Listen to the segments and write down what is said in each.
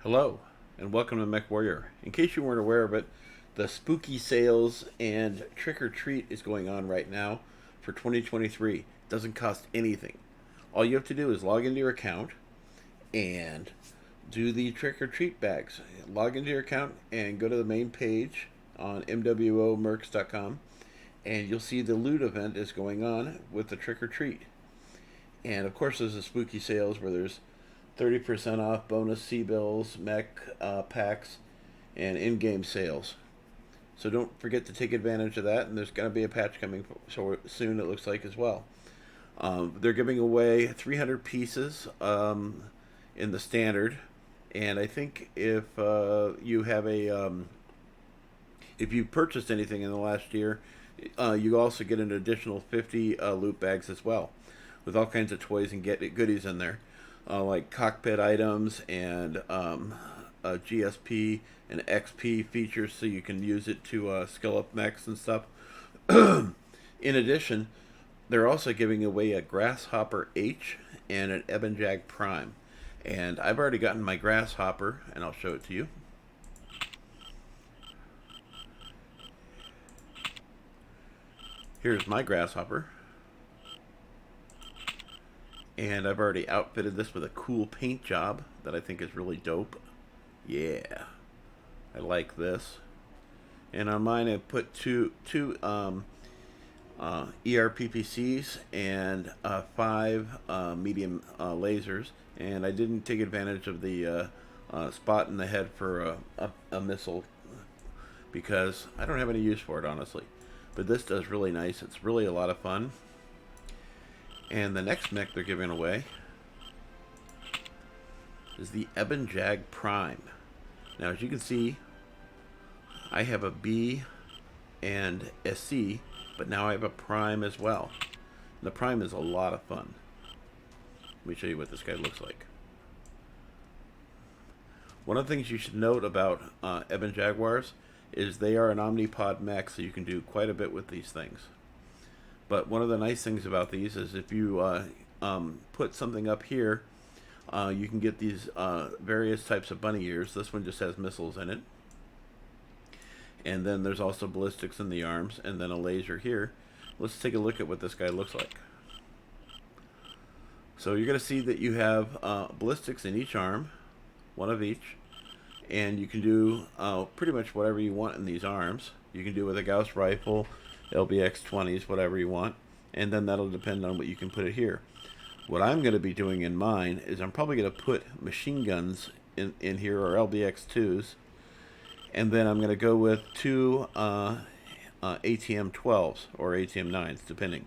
Hello, and welcome to Mechwarrior. In case you weren't aware of it, the spooky sales and trick or treat is going on right now for 2023. It doesn't cost anything. All you have to do is log into your account and do the trick or treat bags. Log into your account and go to the main page on mwomerks.com, and you'll see the loot event is going on with the trick or treat. And of course, there's the spooky sales where there's 30% off bonus C-bills, Mech packs, and in-game sales. So don't forget to take advantage of that, and there's going to be a patch coming soon, it looks like, as well. They're giving away 300 pieces in the standard, and I think if you have if you purchased anything in the last year, you also get an additional 50 loot bags as well, with all kinds of toys and goodies in there. Like cockpit items and GSP and XP features, so you can use it to skill up mechs and stuff. In addition, they're also giving away a Grasshopper H and an Ebon Jaguar Prime. And I've already gotten my Grasshopper, and I'll show it to you. Here's my Grasshopper. And I've already outfitted this with a cool paint job that I think is really dope. Yeah, I like this. And on mine, I put two ERPPCs and 5 medium lasers. And I didn't take advantage of the spot in the head for a missile because I don't have any use for it, honestly. But this does really nice. It's really a lot of fun. And the next mech they're giving away is the Ebon Jaguar Prime. Now, as you can see, I have a B and a C, but now I have a Prime as well. And the Prime is a lot of fun. Let me show you what this guy looks like. One of the things you should note about Ebon Jaguars is they are an omnipod mech, so you can do quite a bit with these things. But one of the nice things about these is if you put something up here, you can get these various types of bunny ears. This one just has missiles in it. And then there's also ballistics in the arms, and then a laser here. Let's take a look at what this guy looks like. So you're going to see that you have ballistics in each arm, one of each. And you can do pretty much whatever you want in these arms. You can do with a Gauss rifle, LBX-20s, whatever you want, and then that'll depend on what you can put it here. What I'm going to be doing in mine is I'm probably going to put machine guns in here, or LBX-2s, and then I'm going to go with 2 ATM-12s or ATM-9s, depending.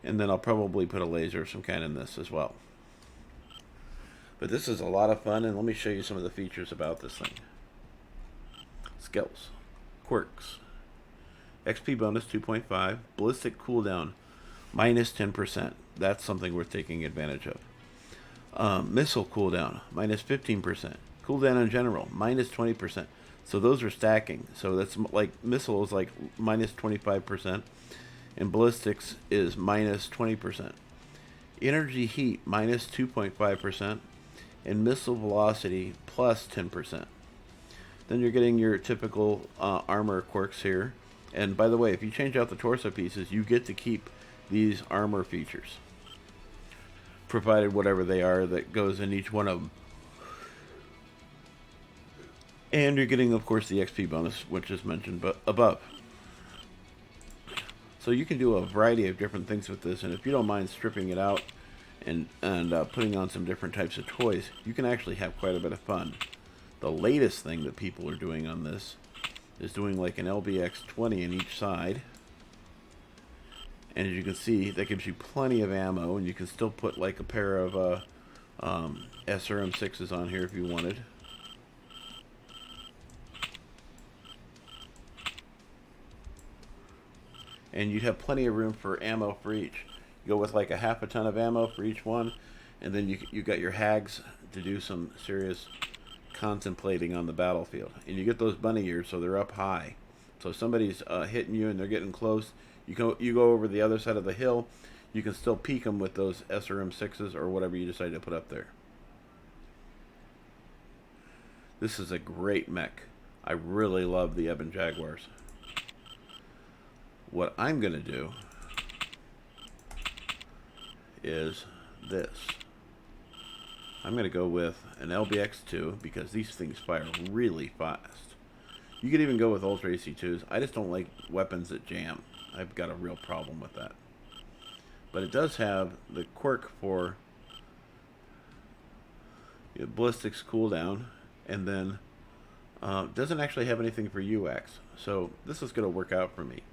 And then I'll probably put a laser of some kind in this as well. But this is a lot of fun, and let me show you some of the features about this thing. Skills, quirks. XP bonus 2.5, ballistic cooldown minus 10%. That's something worth taking advantage of. Missile cooldown minus 15%. Cooldown in general minus 20%. So those are stacking. So that's like missile is like minus 25%, and ballistics is minus 20%. Energy heat minus 2.5%, and missile velocity plus 10%. Then you're getting your typical armor quirks here. And by the way, if you change out the torso pieces, you get to keep these armor features, provided whatever they are that goes in each one of them. And you're getting, of course, the XP bonus, which is mentioned above. So you can do a variety of different things with this, and if you don't mind stripping it out and putting on some different types of toys, you can actually have quite a bit of fun. The latest thing that people are doing on this is doing like an LBX-20 in each side. And as you can see, that gives you plenty of ammo, and you can still put like a pair of SRM6s on here if you wanted. And you'd have plenty of room for ammo for each. You go with like a half a ton of ammo for each one, and then you got your hags to do some serious contemplating on the battlefield. And you get those bunny ears, so they're up high. So if somebody's hitting you and they're getting close, you go over the other side of the hill, you can still peek them with those SRM6s or whatever you decide to put up there. This is a great mech. I really love the Ebon Jaguars. What I'm going to do is this. I'm going to go with an LBX2 because these things fire really fast. You could even go with Ultra AC2s. I just don't like weapons that jam. I've got a real problem with that. But it does have the quirk for ballistics cooldown, and then doesn't actually have anything for UX. So this is going to work out for me.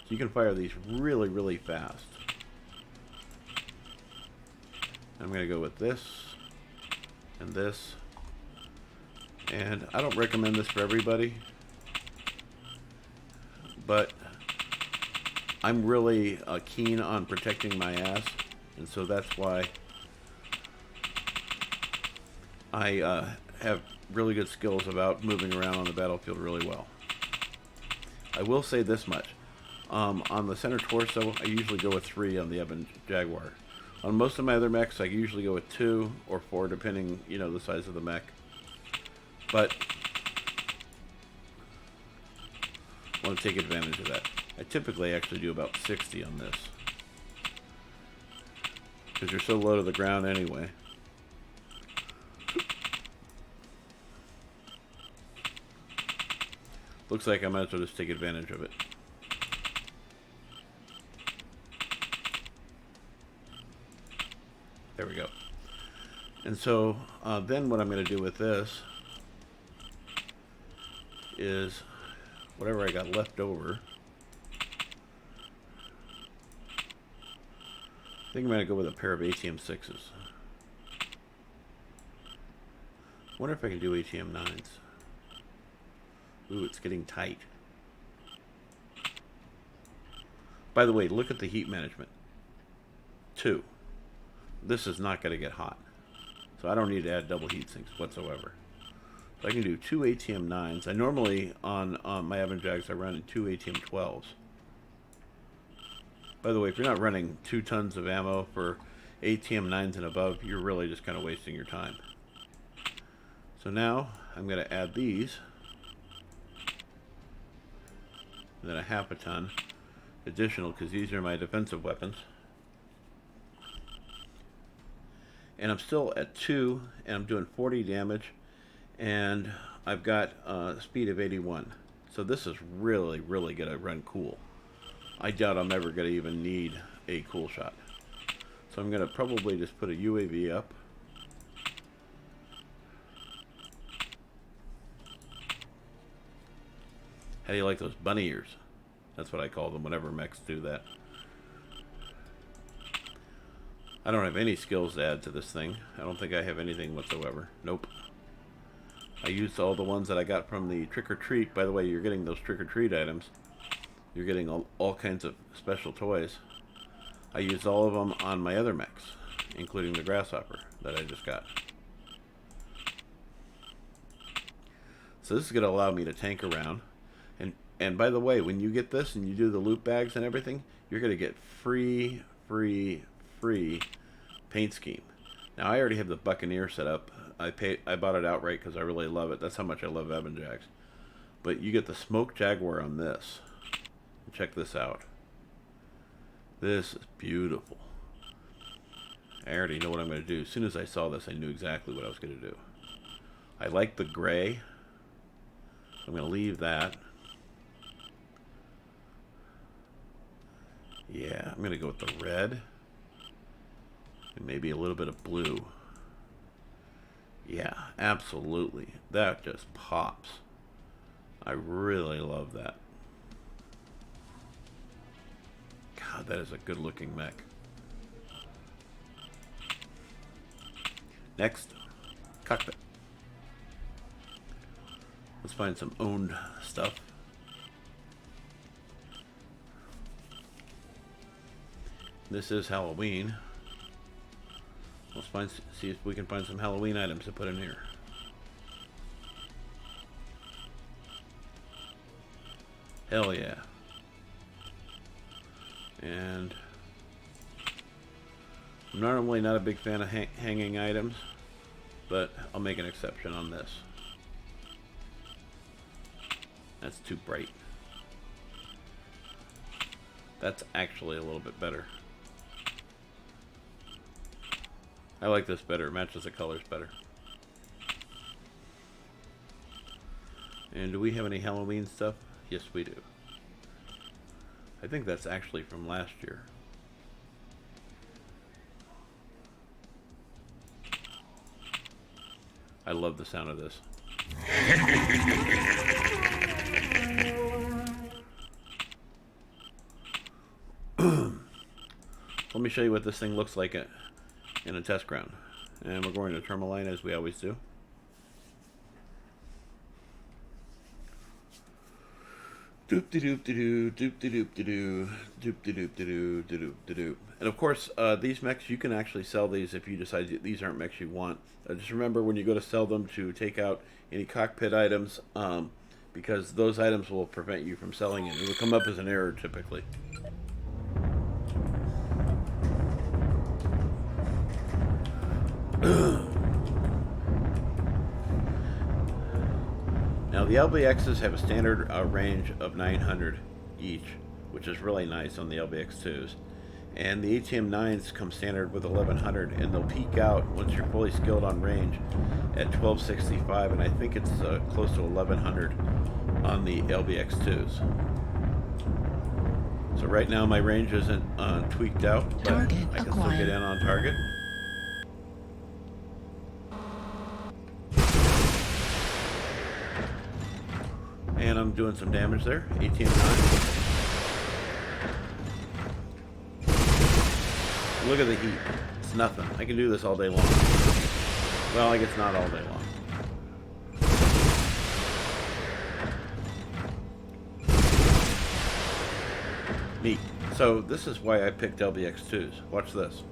So you can fire these really, really fast. I'm going to go with this and this. And I don't recommend this for everybody, but I'm really keen on protecting my ass, and so that's why I have really good skills about moving around on the battlefield really well. I will say this much. On the center torso, I usually go with 3 on the Ebon Jaguar. On most of my other mechs, I usually go with 2 or 4, depending, the size of the mech. But I want to take advantage of that. I typically actually do about 60 on this, because you're so low to the ground anyway. Looks like I might as well just take advantage of it. There we go. And so then what I'm going to do with this is whatever I got left over. I think I'm going to go with a pair of ATM 6s. Wonder if I can do ATM 9s. Ooh, it's getting tight. By the way, look at the heat management. 2. This is not going to get hot. So I don't need to add double heat sinks whatsoever. So I can do 2 ATM 9s. I normally, on my Ebon Jags, I run in 2 ATM 12s. By the way, if you're not running 2 tons of ammo for ATM 9s and above, you're really just kind of wasting your time. So now I'm going to add these. And then a half a ton additional, because these are my defensive weapons. And I'm still at 2, and I'm doing 40 damage, and I've got a speed of 81. So this is really, really going to run cool. I doubt I'm ever going to even need a cool shot. So I'm going to probably just put a UAV up. How do you like those bunny ears? That's what I call them whenever mechs do that. I don't have any skills to add to this thing. I don't think I have anything whatsoever. Nope. I used all the ones that I got from the trick or treat. By the way, you're getting those trick or treat items. You're getting all kinds of special toys. I used all of them on my other mechs, including the grasshopper that I just got. So this is going to allow me to tank around. And by the way, when you get this and you do the loot bags and everything, you're going to get free paint scheme. Now I already have the Buccaneer set up. I bought it outright because I really love it. That's how much I love Ebon Jags. But you get the Smoke Jaguar on this. Check this out. This is beautiful. I already know what I'm going to do. As soon as I saw this, I knew exactly what I was going to do. I like the gray. I'm going to leave that. Yeah, I'm going to go with the red. And maybe a little bit of blue. Yeah, absolutely. That just pops. I really love that. God, that is a good looking mech. Next, cockpit. Let's find some owned stuff. This is Halloween. Let's see if we can find some Halloween items to put in here. Hell yeah. And I'm normally not a big fan of hanging items, but I'll make an exception on this. That's too bright. That's actually a little bit better. I like this better. It matches the colors better. And do we have any Halloween stuff? Yes, we do. I think that's actually from last year. I love the sound of this. Let me show you what this thing looks like in a test ground. And we're going to tourmaline as we always do. Doop-de-doop-de-doo, doop-de-doop-de-doo, doop-de-doop-de-doo, doop-de-doop-de-doo. And of course, these mechs, you can actually sell these if you decide these aren't mechs you want. Just remember when you go to sell them to take out any cockpit items, because those items will prevent you from selling it. It will come up as an error typically. Now the LBXs have a standard range of 900 each, which is really nice on the LBX2s. And the ATM9s come standard with 1100, and they'll peak out once you're fully skilled on range at 1265, and I think it's close to 1100 on the LBX2s. So right now my range isn't tweaked out, but I can still get in on target. And I'm doing some damage there. ATM9. Look at the heat. It's nothing. I can do this all day long. Well, I guess not all day long. Neat. So this is why I picked LBX2s. Watch this.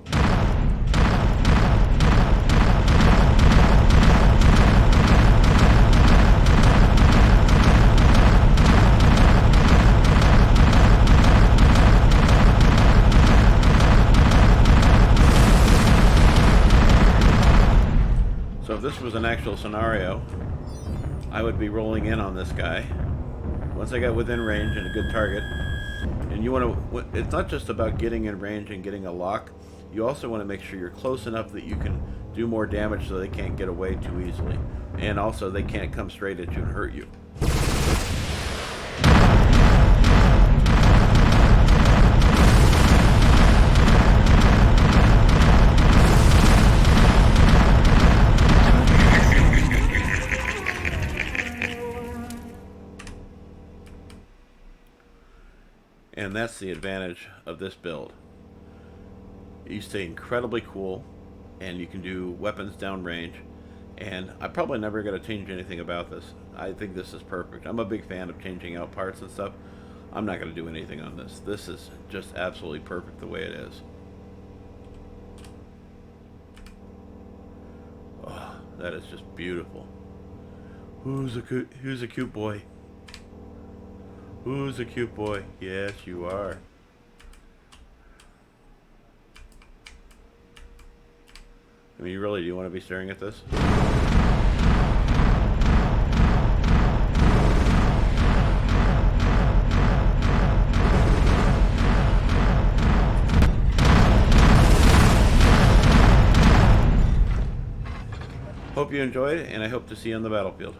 So if this was an actual scenario, I would be rolling in on this guy. Once I got within range and a good target, and you want to, it's not just about getting in range and getting a lock, you also want to make sure you're close enough that you can do more damage so they can't get away too easily. And also they can't come straight at you and hurt you. And that's the advantage of this build. You stay incredibly cool, and you can do weapons downrange. And I'm probably never going to change anything about this. I think this is perfect. I'm a big fan of changing out parts and stuff. I'm not going to do anything on this. This is just absolutely perfect the way it is. Oh, that is just beautiful. Who's a cute boy? Who's a cute boy? Yes, you are. I mean, really, do you want to be staring at this? Hope you enjoyed, and I hope to see you on the battlefield.